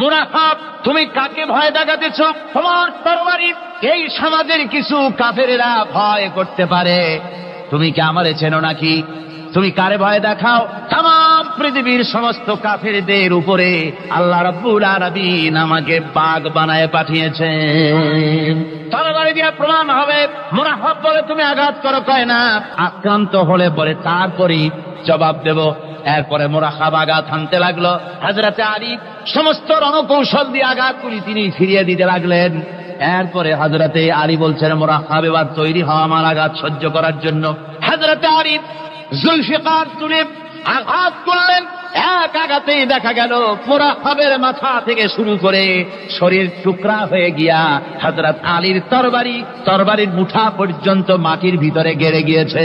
মুনাফিক, তুমি কাকে ভয় দেখাতেছ? তোমার তরবারি এই সমাজের কিছু কাফেরেরা ভয় করতে পারে। তুমি কি আমারে চেনো নাকি? তুমি কারে ভয় দেখাও? তাম পৃথিবীর সমস্ত কাফেরদের উপরে আল্লাহ রাব্বুল আলামিন আমাকে বাগ বানায় পাঠিয়েছেন। তরবারি দিয়ে প্রমাণ হবে। মুনাফিক বলে তুমি আঘাত করো, কয় না। আক্রান্ত হলে বলে তারপরই জবাব দেব। এরপরে মুনাফিক আঘাত হানতে লাগলো। হযরতে আলী সমস্ত রণকৌশল দিয়ে আঘাতগুলি তিনি ফিরিয়ে দিতে লাগলেন। এরপরে হযরতে আলী বলছেন, মুনাফিক এবার তৈরি হও আমার আঘাত সহ্য করার জন্য। হযরতে আলী জুলফিকার তুলে আঘাত করলেন। এক আঘাতেই দেখা গেল মুনাফিকের মাথা থেকে শুরু করে শরীর টুকরা হয়ে গিয়া হযরত আলীর তরবারির মুঠা পর্যন্ত মাটির ভিতরে গেড়ে গিয়েছে।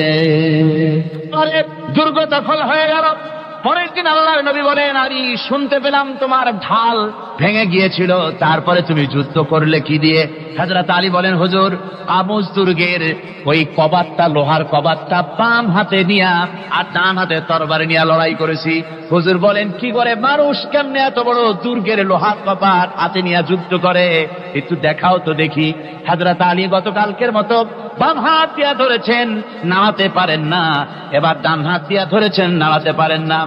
পরে দুর্গ দখল হয়ে গেল। পরের দিন আল্লাহর নবী বলেন, আলী শুনতে পেলাম তোমার ঢাল ভেঙে গিয়েছিল, তারপরে তুমি যুদ্ধ করলে কি দিয়ে? হযরত আলী বলেন, হুজুর আমুজ দুর্গের ওই কবাটটা, লোহার কবাটটা বাম হাতে নিয়া আর ডান হাতে তরবারি নিয়ে লড়াই করেছি। হুজুর বলেন, কি করে মানুষ কেমনে এত বড় দুর্গের লোহার কবাট হাতে নিয়ে যুদ্ধ করে? একটু দেখাও তো দেখি। হযরত আলী গতকালকের মতো বাম হাত দিয়া ধরেছেন, নামাতে পারেন না। এবার ডান হাত দিয়া ধরেছেন, নামাতে পারেন না।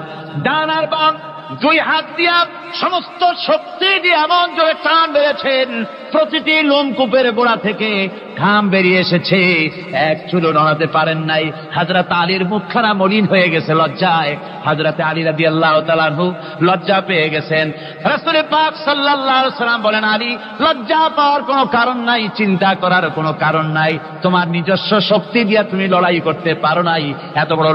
ডান আর বাম দুই হাত দিয়া সমস্ত শক্তি দিয়ে এমন জোরে টান বেড়েছেন, প্রতিটি লোমকূপের গোড়া থেকে ঘাম বেরিয়ে এসেছে, এক চুলও নড়াতে পারেন নাই। হযরত আলীর মুখখানা মলিন হয়ে গেছে লজ্জায়। হযরত আলী রাদিয়াল্লাহু তাআলা আনহু লজ্জা পেয়ে গেছেন। রাসূল পাক সাল্লাল্লাহু আলাইহি ওয়াসাল্লাম বলেন, আলী লজ্জা পাওয়ার কোনো কারণ নাই, চিন্তা করার কোনো কারণ নাই। তোমার নিজস্ব শক্তি দিয়ে তুমি লড়াই করতে পারো নাই। এত বড়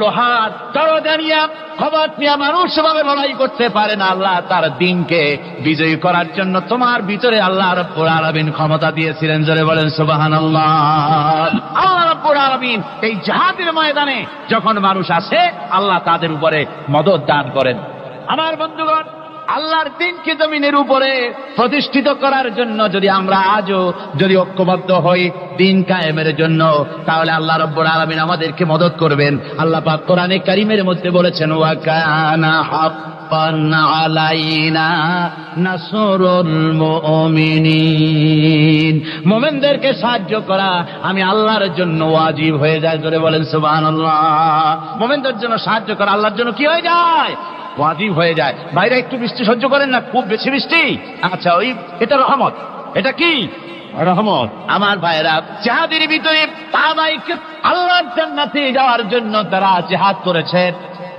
লোহার দরজা নিয়ে, কবাট নিয়ে মানুষ ভাবে লড়াই করতে পারে না। আল্লাহ তার দ্বীনকে বিজয়ী করার জন্য তোমার ভিতরে আল্লাহ রাব্বুল আলামিন ক্ষমতা দিয়েছিলেন। জোরে বলেন সুবহানাল্লাহ। আল্লাহ রাব্বুল আলামিন এই জিহাদের ময়দানে যখন মানুষ আসে, আল্লাহ তাদের উপরে মদদ দান করেন। আমার বন্ধুগণ, আল্লাহর দ্বীনকে জমিনের উপরে প্রতিষ্ঠিত করার জন্য যদি আমরা আজও যদি ঐক্যবদ্ধ হই দ্বীন কায়েমের জন্য, তাহলে আল্লাহ রাব্বুল আলামিন আমাদেরকে মদদ করবেন। আল্লাহ পাক কোরআনে কারীমের মধ্যে বলেছেন, ওয়া কানা হাক্কান আলাইনা নাসরুল মুমিনিন। মুমিনদেরকে সাহায্য করা আমি আল্লাহর জন্য ওয়াজিব হয়ে যায়। জোরে বলেন সুবহানাল্লাহ। মুমিনদের জন্য সাহায্য করা আল্লাহর জন্য কি হয়ে যায়? ওয়াজিব হয়ে যায়। ভাইরা একটু বৃষ্টি সহ্য করেন না, খুব বেশি বৃষ্টি। আচ্ছা, এটা রহমত। এটা কি রহমত? আমার ভাইরা, জিহাদের ভিতরে আল্লাহর জান্নাতে যাওয়ার জন্য তারা জিহাদ করেছেন।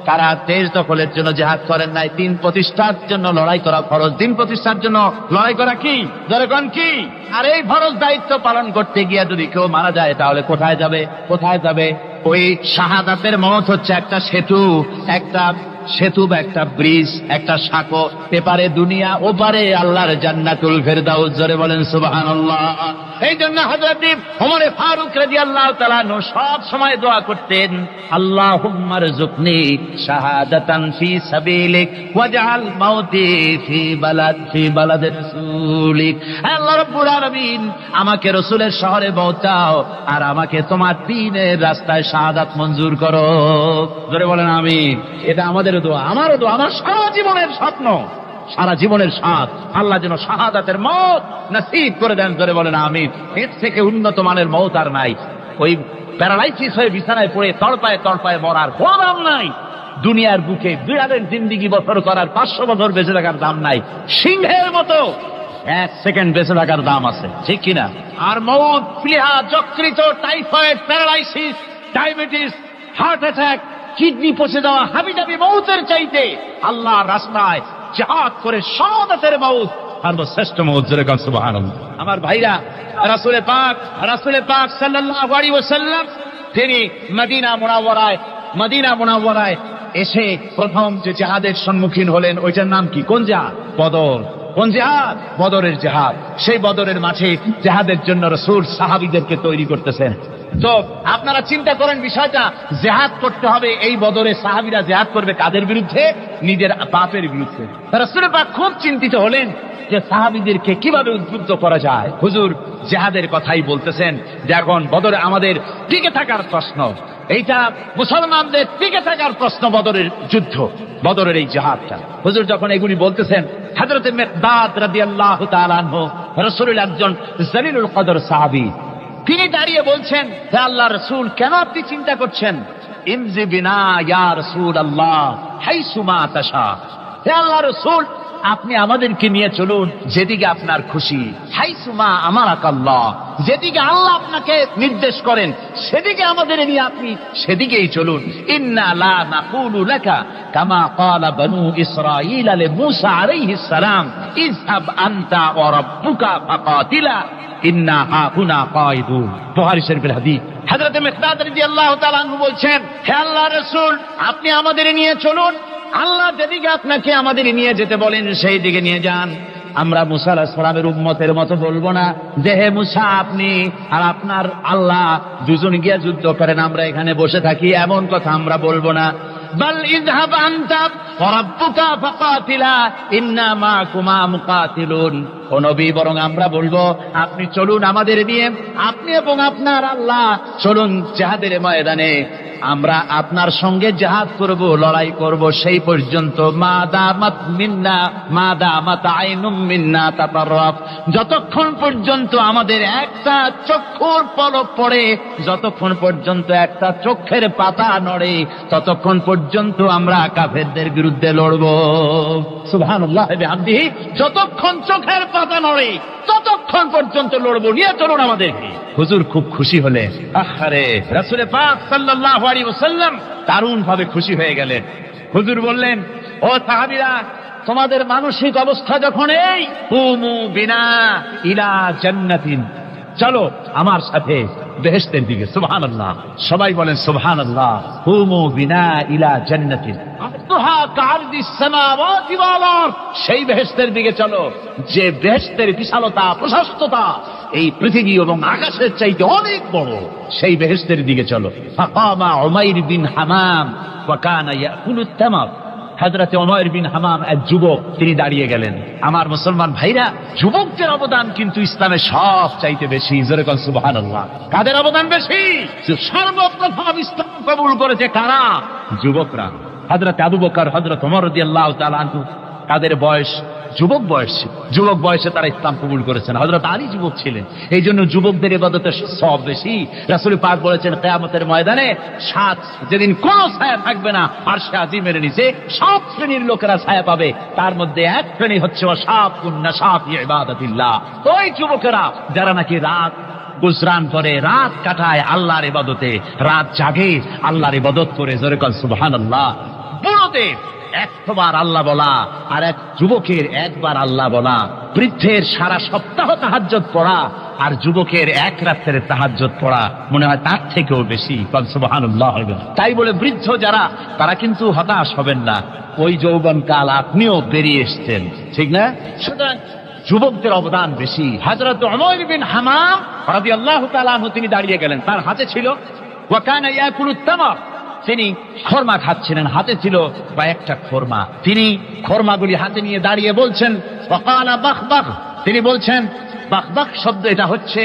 তারা দেশ দখলের জন্য জিহাদ করেন নাই, দিন প্রতিষ্ঠার জন্য লড়াই করা ফরজ। দিন প্রতিষ্ঠার জন্য লড়াই করা কি? যখন কি? আর এই ফরজ দায়িত্ব পালন করতে গিয়ে যদি কেউ মারা যায়, তাহলে কোথায় যাবে? ওই শাহাদাতের মওত হচ্ছে একটা সেতু বা একটা ব্রিজ, একটা সাঁকো। এপারে দুনিয়া, ওপারে আল্লাহর জান্নাতুল ফেরদাউস। জোরে বলেন সুবহানাল্লাহ। এই জন্য হযরত ওমর ফারুক রাদিয়াল্লাহু তাআলা আনহু সব সময় দোয়া করতেন, আল্লাহুম্মা রযুকনি শাহাদাতান ফি সাবিলিক ওয়াজআল মাউতি ফি বালাদি রাসূলিক। আল্লাহ রাব্বুল আলামিন, আমাকে রাসূলের শহরে মওতাও আর আমাকে তোমার দ্বীনের রাস্তায় শাহাদাত মঞ্জুর করো। জোরে বলেন আমিন। এটা আমাদের দোয়া, আমারও দোয়া, আমার সারা জীবনের স্বপ্ন, সারা জীবনের স্বাদ, আল্লাহ যেন শাহাদাতের মওত নসিব করে দেন। জোরে বলেন আমিন। এর থেকে উন্নত মানের মওত আর নাই। ওই প্যারালাইসিস হয়ে বিছানায় পড়ে তড়পায় মরার কোনো দাম নাই। দুনিয়ার বুকে বিড়ালের জিন্দিগি বছর করার 500 বছর বেঁচে থাকার দাম নাই। সিংহের মতো 1 সেকেন্ড বেঁচে থাকার দাম আছে, ঠিক কিনা? আর মওত, প্লীহা, যকৃত, typhoid, paralysis, diabetes, heart attack, kidney পচে যাওয়া, হাবিজাবি মওতের চাইতে আল্লাহর রাস্তায় জিহাদ করে শাহাদাতের মওত সর্বশ্রেষ্ঠ মওত। জোরে বলেন সুবহানাল্লাহ। আমার ভাইরা, রাসূল পাক সাল্লাল্লাহু আলাইহি ওয়াসাল্লাম তিনি মদিনা মুনাওয়ারায় এসে প্রথম যে জিহাদের সম্মুখীন হলেন, ওইটার নাম কি? কোন জিহাদ? বদর। কোন জিহাদ? বদরের জিহাদ। সেই বদরের মাঠে জিহাদের জন্য রাসূল সাহাবীদেরকে তৈরি করতেছেন। তো আপনারা চিন্তা করেন বিষয়টা, জেহাদ করতে হবে এই বদরে সাহাবীরা জেহাদ করবে কাদের বিরুদ্ধে? নিজের বাপের বিরুদ্ধে। রাসূল পাক খুব চিন্তিত হলেন যে সাহাবীদেরকে কিভাবে উদ্বুদ্ধ করা যায়। হুজুর জেহাদের কথাই বলতেছেন যে এখন বদরে আমাদের টিকে থাকার প্রশ্ন, এইটা মুসলমানদের টিকে থাকার প্রশ্ন, বদরের যুদ্ধ, বদরের এই জেহাদটা। হুজুর যখন এগুলি বলতেছেন, হযরত মিকদাদ রাদিয়াল্লাহু তাআলা আনহু রাসূলের একজন জলিলুল কদর সাহাবী, তিনি দাঁড়িয়ে বলছেন, হে আল্লাহর রাসূল, কেন আপনি চিন্তা করছেন? ইমজি বিনা ইয়া রাসূলুল্লাহ হাইসুমা তাশা, হে আল্লাহর রাসূল, আপনি আমাদেরকে নিয়ে চলুন যেদিকে আপনার খুশি। হাইসুমা আমারাকাল্লাহ, যেদিকে আল্লাহ আপনাকে নির্দেশ করেন সেদিকে আমাদের নিয়ে আপনি সেদিকেই চলুন। ইন্না লা নাকুলু লাকা কামা ক্বালা বনু ইসরাঈল লিমূসা আলাইহিস সালাম ইযহাব আনতা ওয়া রাব্বুকা ফাকাতিলা ইন্না হাহুনা কায়িদুন। বুখারী শরীফের হাদিস। হযরত মিকদাদ রাদিয়াল্লাহু তাআলা আনহু বলছেন, হে আল্লাহর রাসূল, আপনি আমাদের নিয়ে চলুন, আল্লাহ যেদিকে আপনাকে আমাদের নিয়ে যেতে বলেন সেই দিকে নিয়ে যান। আমরা মুসা আলাইহিস সালামের উম্মতের মতো বলবো না যে হে মুসা আপনি আর আপনার আল্লাহ দুজন গিয়ে যুদ্ধ করেন, আমরা এখানে বসে থাকি, এমন কথা আমরা বলবো না। বাল ইযহাব আনতা ওয়া রাব্বুকা ফাকাতিলা ইন্না মাআকুমা মুকাতিলুন। ও নবী, বরং আমরা বলবো আপনি চলুন আমাদের নিয়ে, আপনি এবং আপনার আল্লাহ চলুন জিহাদের ময়দানে, আমরা আপনার সঙ্গে জিহাদ করব, লড়াই করব সেই পর্যন্ত। মা দামাত মিন্না মা দামাত আইনুম মিন্না তাতাররাফ, যতক্ষণ পর্যন্ত আমাদের একটা চক্ষুর পলক পড়ে, যতক্ষণ পর্যন্ত একটা চোখের পাতা নড়ে, ততক্ষণ পর্যন্ত আমরা কাফেরদের বিরুদ্ধে লড়ব। সুবহানাল্লাহ ওয়া বিহামদিহি, যতক্ষণ চোখের পাতা নড়ে ততক্ষণ পর্যন্ত লড়ব, নিয়ে চলুন আমাদেরকে। হুজুর খুব খুশি হলেন। আহারে, রাসূল পাক সাল্লাল্লাহু আলাইহি ওয়াসাল্লাম দারুণ ভাবে খুশি হয়ে গেলেন। হুজুর বললেন, ও সাহাবীরা, তোমাদের মানসিক অবস্থা যখন এই, কুমু বিনা ইলা জান্নাতিন, চলো আমার সাথে বেহেশতের দিকে। সুবহানাল্লাহ, সবাই বলেন সুবহানাল্লাহ। কুমু বিনা ইলা জান্নাতিন আরদুহা কাআরদিস সামাওয়াতি ওয়াল আরদ, সেই বেহেশতের দিকে চলো যে বেহেশতের বিশালতা প্রশস্ততা এই পৃথিবী এবং আকাশের চাইতে অনেক বড়, সেই বেহেশতের দিকে চলো। ফাকামা উমাইর বিন হামাম ওয়া কানা ইয়াকুলুত তামার, হযরত উমাইর বিন হামাম এক যুবক, তিনি দাঁড়িয়ে গেলেন। আমার মুসলমান ভাইরা, যুবকদের অবদান কিন্তু ইসলামে সব চাইতে বেশি। জোরে বল সুবহানাল্লাহ। কাদের অবদান বেশি? সর্বপ্রথম ইসলাম কবুল করেছে কারা? যুবকরা। হযরত আবু বকর, হযরত ওমর রাদিয়াল্লাহু তাআলা আনহু, তাদের বয়স যুবক বয়স, যুবক বয়সে তারা ইসলাম কবুল করেছেন। হযরত আলী যুবক ছিলেন, এই জন্য যুবকদের ইবাদতের সব বেশি। রাসূল পাক বলেছেন, কিয়ামতের ময়দানে যেদিন কোন ছায়া থাকবে না, আরশে আজিমের নিচে সব শ্রেণীর লোকেরা ছায়া পাবে, তার মধ্যে এক শ্রেণী হচ্ছে ওয়াশাবুন নাশা ফি ইবাদাতিল্লাহ, ওই যুবকেরা যারা নাকি রাত গুজরান করে, রাত কাটায় আল্লাহর ইবাদতে, রাত জাগে আল্লাহর ইবাদত করে। জোরে বল সুবহানাল্লাহ। বুড়োদের একবার আল্লাহ বলা আর এক যুবকের একবার আল্লাহ বলা, বৃদ্ধের সারা সপ্তাহ তাহাজ্জুদ পড়া আর যুবকের এক রাতের তাহাজ্জুদ পড়া মনে হয় তার থেকেও বেশি। সুবহানাল্লাহ। তাই বলে বৃদ্ধ যারা, তারা কিন্তু হতাশ হবেন না, ওই যৌবনকাল আপনিও বেরিয়ে এসছেন, ঠিক না? সুতরাং যুবকদের অবদান বেশি। হযরত উমাইর বিন হামাম রাদিয়াল্লাহু তাআলা আনহু, তিনি দাঁড়িয়ে গেলেন, তার হাতে ছিল ওয়া কানা ইয়াকুলুত তামার, তিনি খরমা খাচ্ছিলেন, হাতে ছিল কয়েকটা খরমা, তিনি খরমাগুলি হাতে নিয়ে দাঁড়িয়ে বলছেন ওয়াকালা বাখবাখ, তিনি বলছেন, বাখবাখ শব্দ এটা হচ্ছে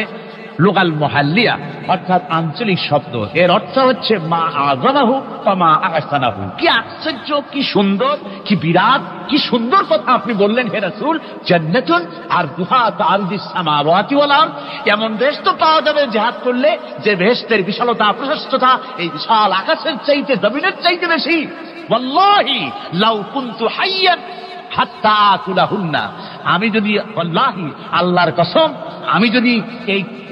লুগাল মুহাল্লিয়া, অর্থাৎ আঞ্চলিক শব্দ। এর অর্থ হচ্ছে মা আযমাহু ওয়া মা আহসানাহু। কি আশ্চর্য, কি সুন্দর, কি বিরাট, কি সুন্দর কথা আপনি বললেন হে রাসূল। জান্নাতুন আরদুহা কাআরদিস সামাওয়াতি ওয়াল আরদ, এমন দেশ তো পাওয়া যাবে জিহাদ করলে যে বেহেশতের বিশালতা প্রশস্ততা এই বিশাল আকাশের চাইতে, জমিনের চাইতে বেশি। ওয়াল্লাহি লাউ কুনতু হাইয়ান হাত্তা আকুলাহুন্না, আমি যদি, ওয়াল্লাহি আল্লাহর কসম, আমি যদি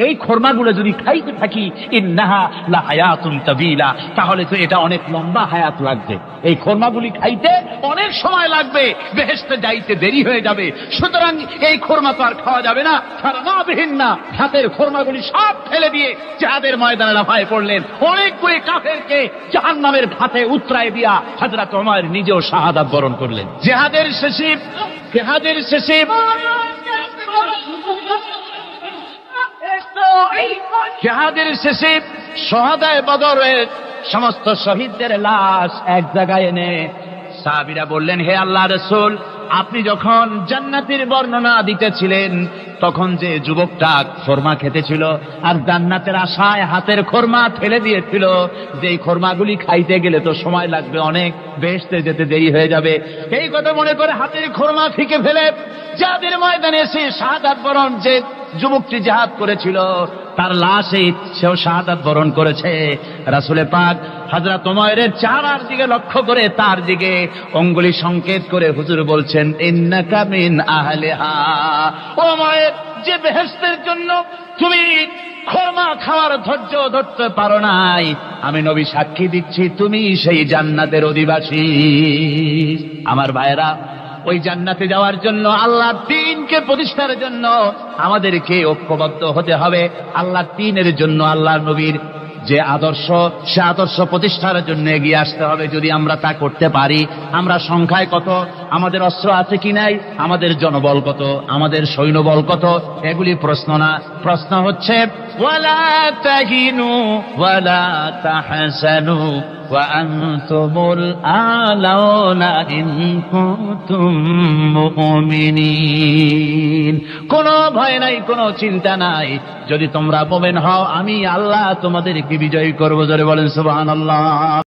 এই খরমাগুলো যদি খাইতে থাকি, ইন্নাহা লা হায়াতুন তাবিলা, তাহলে তো এটা অনেক লম্বা হায়াত লাগবে। এই খরমাগুলি খাইতে অনেক সময় লাগবে, বেহেশতে যাইতে দেরি হয়ে যাবে। সুতরাং এই খরমা তো আর খাওয়া যাবে না। ফারমাবিহিন না, হাতের খরমাগুলি সব ফেলে দিয়ে জিহাদের ময়দানে লাফায় পড়লেন। অনেকগুলি কাফেরকে জাহান্নামের ঘাতে উতরায় দিয়া হযরত ওমর নিজেও শাহাদাত বরণ করলেন। জিহাদের শেষে শহাদায়ে বদরের সমস্ত শহীদদের লাশ এক জায়গায় এনে সাহাবীরা বললেন, হে আল্লাহর রাসূল, আপনি যখন জান্নাতের বর্ণনা দিতেছিলেন তখন যে যুবকটা খোরমা খেতেছিল আর জান্নাতের আশায় হাতের খোরমা ফেলে দিয়েছিল, যে এই খোরমাগুলি খাইতে গেলে তো সময় লাগবে অনেক, বেহেশতে যেতে দেরি হয়ে যাবে, এই কথা মনে করে হাতের খোরমা ফিকে ফেলে জিহাদের ময়দানে এসে শাহাদাত বরণ যে যুবকটি জিহাদ করেছিল তার লাশে সেও শাহাদাত বরণ করেছে। রাসূল পাক হযরত ওমরের চেহারার দিকে লক্ষ্য করে তার দিকে অঙ্গুলি সংকেত করে হুজুর বলছেন, ইন্নাকা মিন আহলিহা। ওমর, যে বেহেশতের জন্য তুমি খোরমা খাওয়ার ধৈর্য ধরতে পারো নাই, আমি নবী সাক্ষী দিচ্ছি তুমি সেই জান্নাতের অধিবাসী। আমার ভাইরা, ওই জান্নাতে যাওয়ার জন্য, আল্লাহর দ্বীনকে প্রতিষ্ঠার জন্য আমাদেরকে ঐক্যবদ্ধ হতে হবে। আল্লাহর দ্বীনের জন্য আল্লাহর নবীর যে আদর্শ, সে আদর্শ প্রতিষ্ঠার জন্য এগিয়ে আসতে হবে। যদি আমরা তা করতে পারি, আমরা সংখ্যায় কত, আমাদের অস্ত্র আছে কি নাই, আমাদের জনবল কত, আমাদের সৈন্যবল কত, এগুলি প্রশ্ন না। প্রশ্ন হচ্ছে ওয়ালা তাহিনু ওয়ালা তাহসানু ওয়া আনতুমুল আলাউনা ইন কুনতুম মুমিনিন। কোনো ভয় নাই, কোনো চিন্তা নাই, যদি তোমরা মুমিন হও আমি আল্লাহ তোমাদেরকে বিজয়ী করব। জোরে বলেন সুবহানাল্লাহ।